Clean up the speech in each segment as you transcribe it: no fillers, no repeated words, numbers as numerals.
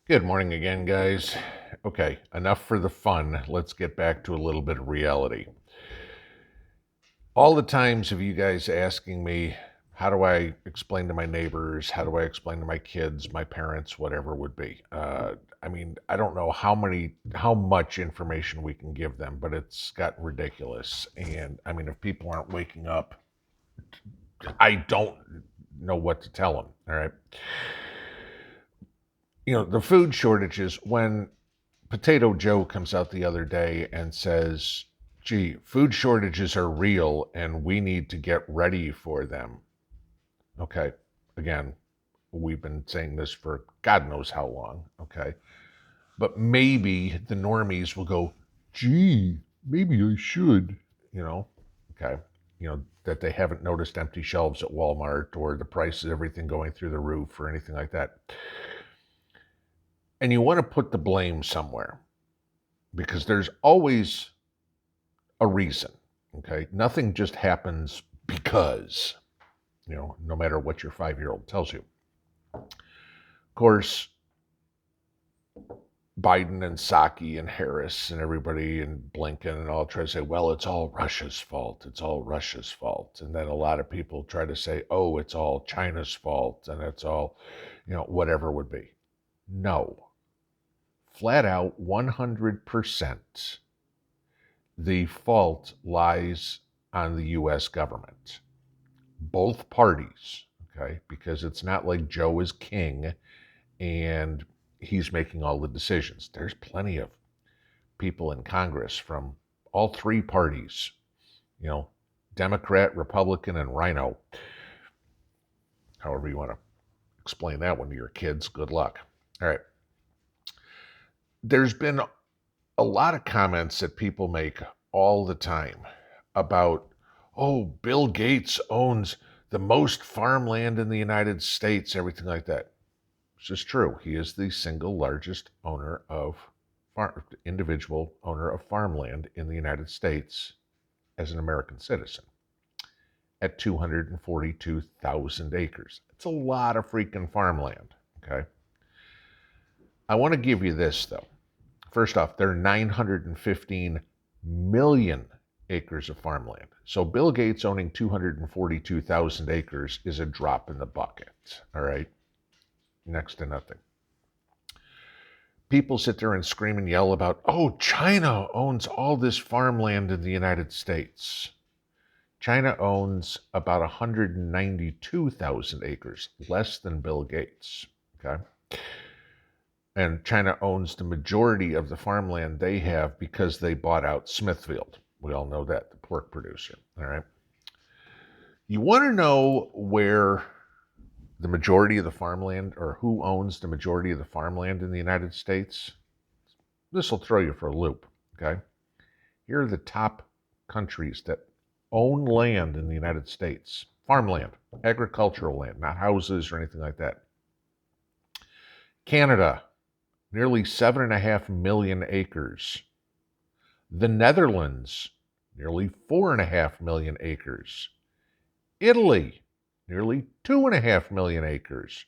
Good morning again, guys. Okay, enough for the fun. Let's get back to a little bit of reality. All the times of you guys asking me, how do I explain to my neighbors? How do I explain to my kids, my parents, whatever it would be? I don't know how much information we can give them, but it's gotten ridiculous. And I mean, if people aren't waking up, I don't know what to tell them. All right. The food shortages, when Potato Joe comes out the other day and says, gee, food shortages are real and we need to get ready for them. Okay, again, we've been saying this for God knows how long. Okay, but maybe the normies will go, gee, maybe I should, you know, okay, that they haven't noticed empty shelves at Walmart or the price of everything going through the roof or anything like that. And you want to put the blame somewhere because there's always a reason. Okay. Nothing just happens because, no matter what your 5-year-old tells you. Of course, Biden and Psaki and Harris and everybody and Blinken and all try to say, well, it's all Russia's fault. It's all Russia's fault. And then a lot of people try to say, oh, it's all China's fault and it's all, whatever it would be. No. Flat out 100%. The fault lies on the U.S. government, both parties, okay? Because it's not like Joe is king and he's making all the decisions. There's plenty of people in Congress from all three parties, Democrat, Republican, and Rhino. However you want to explain that one to your kids, good luck. All right. There's been a lot of comments that people make all the time about, oh, Bill Gates owns the most farmland in the United States, everything like that. Which is true. He is the single largest individual owner of farmland in the United States as an American citizen at 242,000 acres. It's a lot of freaking farmland, okay? I want to give you this, though. First off, there are 915 million acres of farmland. So Bill Gates owning 242,000 acres is a drop in the bucket, all right? Next to nothing. People sit there and scream and yell about, oh, China owns all this farmland in the United States. China owns about 192,000 acres, less than Bill Gates, okay? And China owns the majority of the farmland they have because they bought out Smithfield. We all know that, the pork producer, all right? You want to know where the majority of the farmland, or who owns the majority of the farmland in the United States? This will throw you for a loop, okay? Here are the top countries that own land in the United States. Farmland, agricultural land, not houses or anything like that. Canada, nearly 7.5 million acres. The Netherlands, nearly 4.5 million acres. Italy, nearly 2.5 million acres.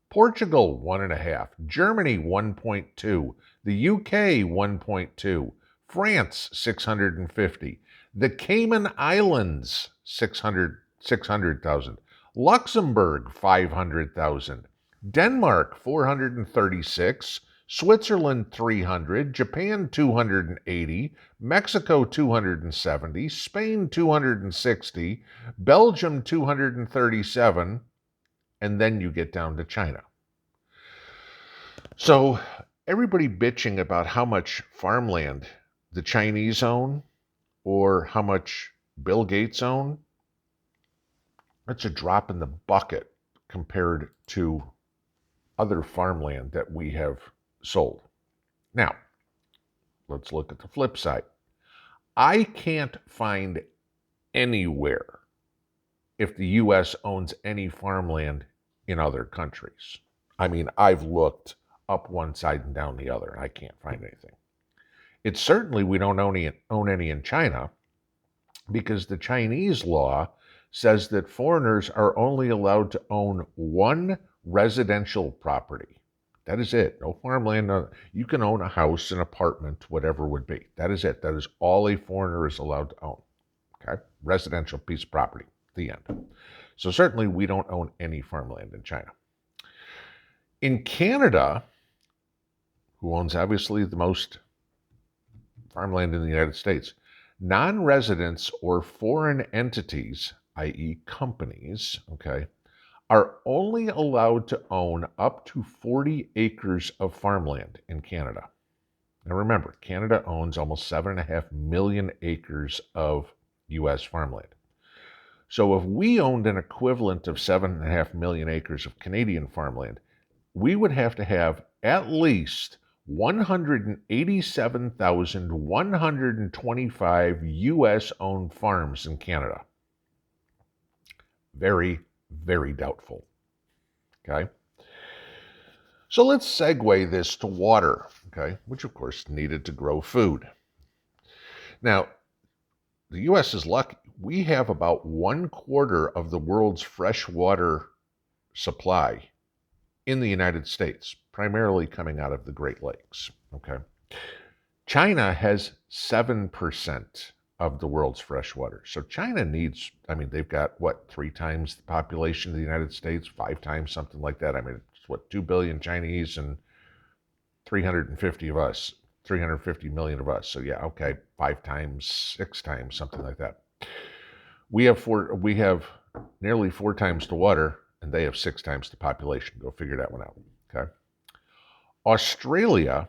Portugal, 1.5. Germany, 1.2. The UK, 1.2. France, 650. The Cayman Islands, 600,000. Luxembourg, 500,000. Denmark, 436. Switzerland, 300. Japan, 280. Mexico, 270. Spain, 260. Belgium, 237. And then you get down to China. So everybody bitching about how much farmland the Chinese own or how much Bill Gates own, that's a drop in the bucket compared to other farmland that we have sold. Now, let's look at the flip side. I can't find anywhere if the U.S. owns any farmland in other countries. I mean, I've looked up one side and down the other, and I can't find anything. It's certainly we don't own any in China because the Chinese law says that foreigners are only allowed to own one residential property. That is it. No farmland. No, you can own a house, an apartment, whatever would be. That is it. That is all a foreigner is allowed to own. Okay? Residential piece of property. The end. So certainly we don't own any farmland in China. In Canada, who owns obviously the most farmland in the United States, non-residents or foreign entities, i.e. companies, okay, are only allowed to own up to 40 acres of farmland in Canada. Now remember, Canada owns almost 7.5 million acres of U.S. farmland. So if we owned an equivalent of 7.5 million acres of Canadian farmland, we would have to have at least 187,125 U.S.-owned farms in Canada. Very, very doubtful. Okay? So let's segue this to water, okay, which of course needed to grow food. Now, the U.S. is lucky. We have about 1/4 of the world's fresh water supply in the United States, primarily coming out of the Great Lakes, okay? China has 7% of the world's fresh water. So China needs, they've got, 3 times the population of the United States, 5 times, something like that. It's 2 billion Chinese and 350 of us, 350 million of us. So yeah, okay, 5 times, 6 times, something like that. We have nearly 4 times the water, and they have 6 times the population. Go figure that one out, okay? Australia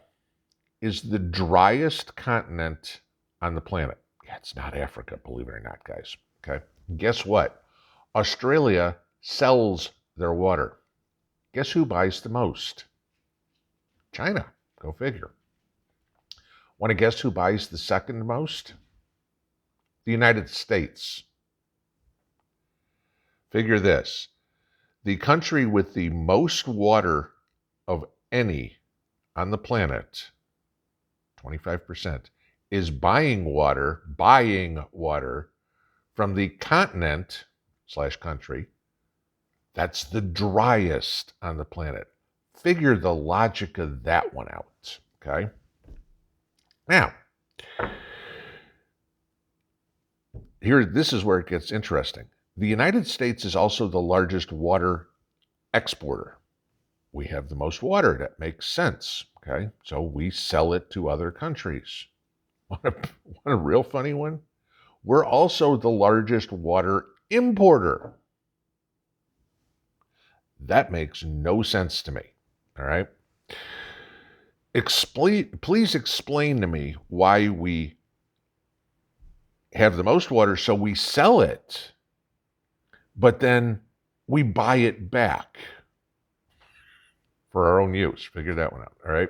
is the driest continent on the planet. Yeah, it's not Africa, believe it or not, guys, okay? Guess what? Australia sells their water. Guess who buys the most? China. Go figure. Want to guess who buys the second most? The United States. Figure this. The country with the most water of any on the planet, 25%, is buying water from the continent/country that's the driest on the planet. Figure the logic of that one out, okay? Now, this is where it gets interesting. The United States is also the largest water exporter. We have the most water. That makes sense, okay? So we sell it to other countries. Want a real funny one? We're also the largest water importer. That makes no sense to me, all right? Please explain to me why we have the most water, so we sell it, but then we buy it back for our own use. Figure that one out, all right?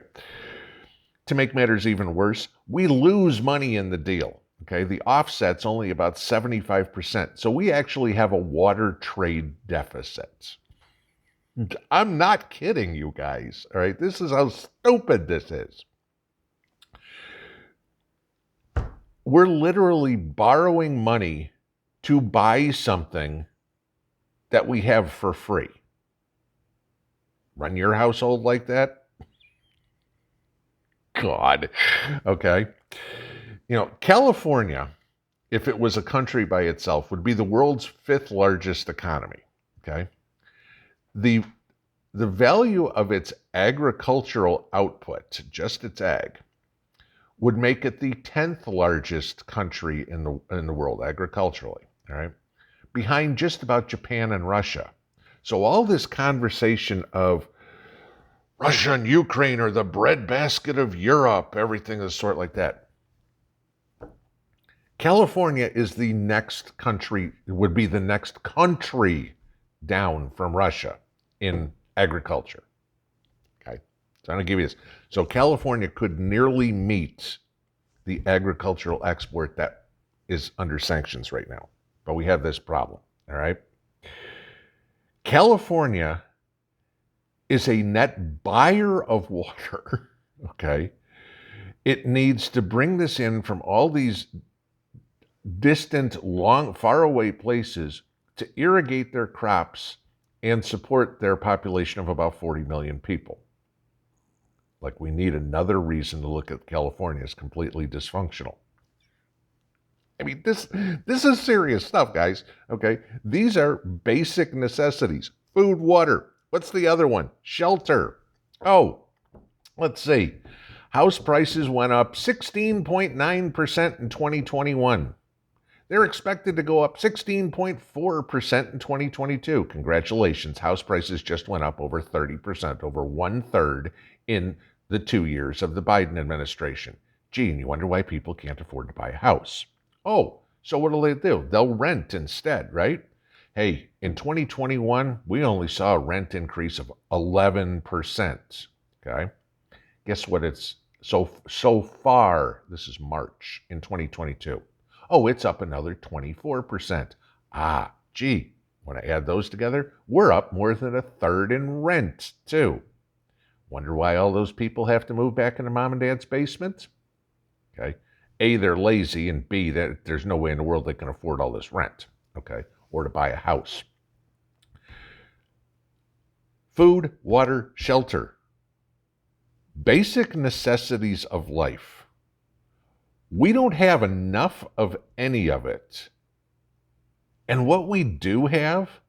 To make matters even worse, we lose money in the deal, okay? The offset's only about 75%. So we actually have a water trade deficit. I'm not kidding you guys, all right? This is how stupid this is. We're literally borrowing money to buy something that we have for free. Run your household like that? God, okay. California, if it was a country by itself, would be the world's 5th largest economy, okay? The value of its agricultural output, just its ag, would make it the 10th largest country in the world agriculturally, all right? Behind just about Japan and Russia. So all this conversation of Russia and Ukraine are the breadbasket of Europe, everything of the sort like that. California is the next country, would be the next country down from Russia in agriculture. Okay, so I'm going to give you this. So California could nearly meet the agricultural export that is under sanctions right now. But we have this problem, all right? California is a net buyer of water, okay? It needs to bring this in from all these distant, long, faraway places to irrigate their crops and support their population of about 40 million people. Like we need another reason to look at California as completely dysfunctional. I mean, this is serious stuff, guys. Okay, these are basic necessities: food, water. What's the other one? Shelter. Oh, let's see. House prices went up 16.9% in 2021. They're expected to go up 16.4% in 2022. Congratulations, house prices just went up over 30%, over 1/3 in the 2 years of the Biden administration. Gee, and you wonder why people can't afford to buy a house. Oh, so what'll they do? They'll rent instead, right? Hey, in 2021, we only saw a rent increase of 11%. Okay? Guess what it's so far, this is March in 2022. Oh, it's up another 24%. Ah, gee, when I add those together, we're up more than a third in rent, too. Wonder why all those people have to move back into mom and dad's basement? Okay. A, they're lazy, and B, that there's no way in the world they can afford all this rent, okay, or to buy a house. Food, water, shelter. Basic necessities of life. We don't have enough of any of it. And what we do have,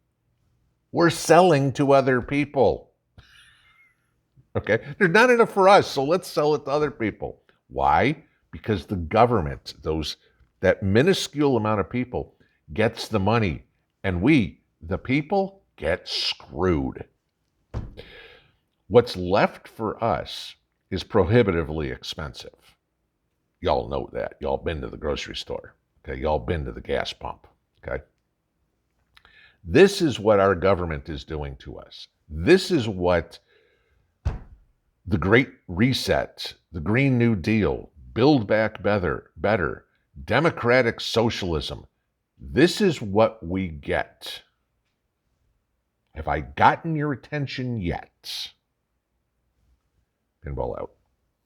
we're selling to other people. Okay? There's not enough for us, so let's sell it to other people. Why? Because the government, that minuscule amount of people, gets the money, and we, the people, get screwed. What's left for us is prohibitively expensive. Y'all know that. Y'all been to the grocery store. Okay, y'all been to the gas pump. Okay. This is what our government is doing to us. This is what the Great Reset, the Green New Deal, Build Back Better, democratic socialism. This is what we get. Have I gotten your attention yet? Pinball out.